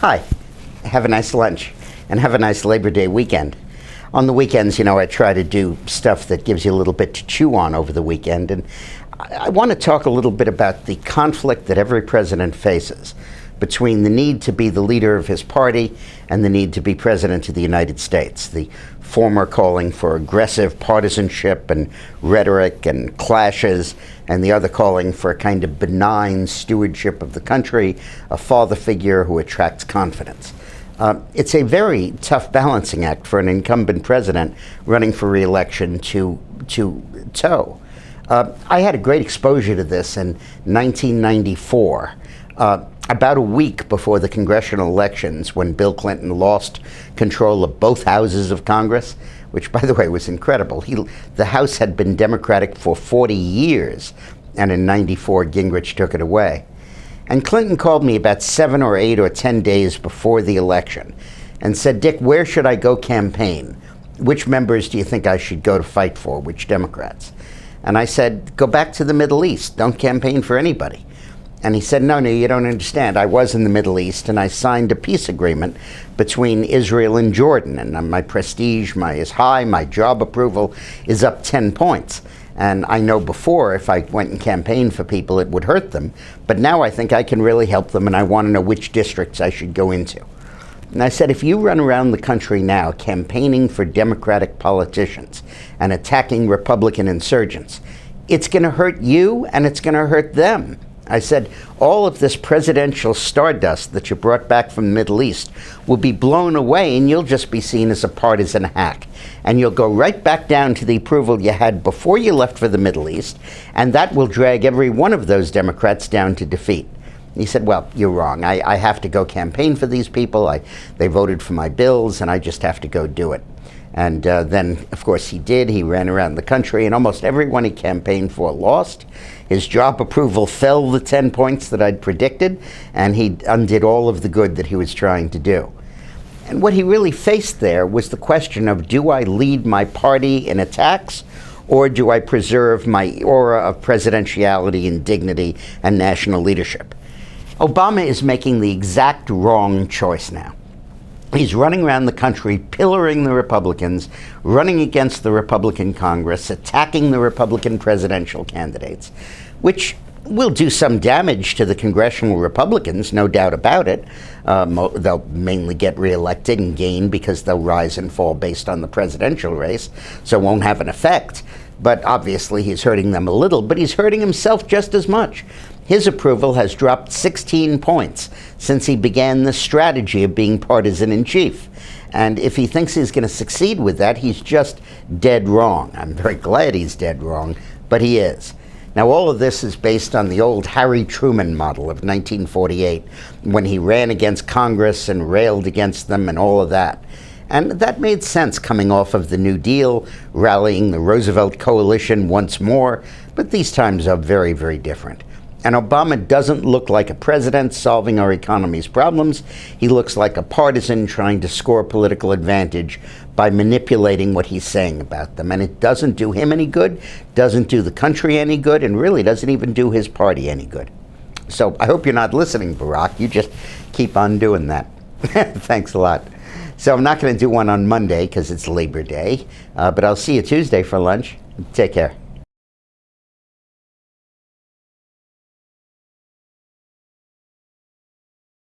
Hi, have a nice lunch and have a nice Labor Day weekend. On the weekends, I try to do stuff that gives you a little bit to chew on over the weekend. And I want to talk a little bit about the conflict that every president faces between the need to be the leader of his party and the need to be president of the United States. The former calling for aggressive partisanship and rhetoric and clashes, and the other calling for a kind of benign stewardship of the country, a father figure who attracts confidence. It's a very tough balancing act for an incumbent president running for re-election to toe. I had a great exposure to this in 1994. About a week before the congressional elections, when Bill Clinton lost control of both houses of Congress, which, by the way, was incredible. The House had been Democratic for 40 years, and in '94, Gingrich took it away. And Clinton called me about 7 or 8 or 10 days before the election and said, "Dick, where should I go campaign? Which members do you think I should go to fight for? Which Democrats?" And I said, "Go back to the Middle East. Don't campaign for anybody." And he said, no, you don't understand. I was in the Middle East, and I signed a peace agreement between Israel and Jordan. And my prestige is high, my job approval is up 10 points. And I know before, if I went and campaigned for people, it would hurt them. But now I think I can really help them, and I want to know which districts I should go into. And I said, if you run around the country now campaigning for Democratic politicians and attacking Republican insurgents, it's going to hurt you and it's going to hurt them. I said, all of this presidential stardust that you brought back from the Middle East will be blown away, and you'll just be seen as a partisan hack. And you'll go right back down to the approval you had before you left for the Middle East, and that will drag every one of those Democrats down to defeat. He said, well, you're wrong. I have to go campaign for these people. They voted for my bills, and I just have to go do it. And then, of course, he did. He ran around the country, and almost everyone he campaigned for lost. His job approval fell the 10 points that I'd predicted, and he undid all of the good that he was trying to do. And what he really faced there was the question of, do I lead my party in attacks, or do I preserve my aura of presidentiality and dignity and national leadership? Obama is making the exact wrong choice now. He's running around the country, pillaring the Republicans, running against the Republican Congress, attacking the Republican presidential candidates, which will do some damage to the congressional Republicans, no doubt about it. They'll mainly get reelected and gain because they'll rise and fall based on the presidential race, so it won't have an effect. But obviously he's hurting them a little, but he's hurting himself just as much. His approval has dropped 16 points since he began the strategy of being partisan in chief. And if he thinks he's going to succeed with that, he's just dead wrong. I'm very glad he's dead wrong, but he is. Now, all of this is based on the old Harry Truman model of 1948, when he ran against Congress and railed against them and all of that. And that made sense coming off of the New Deal, rallying the Roosevelt coalition once more, but these times are very, very different. And Obama doesn't look like a president solving our economy's problems. He looks like a partisan trying to score political advantage by manipulating what he's saying about them. And it doesn't do him any good, doesn't do the country any good, and really doesn't even do his party any good. So I hope you're not listening, Barack. You just keep on doing that. Thanks a lot. So I'm not going to do one on Monday because it's Labor Day, but I'll see you Tuesday for lunch. Take care.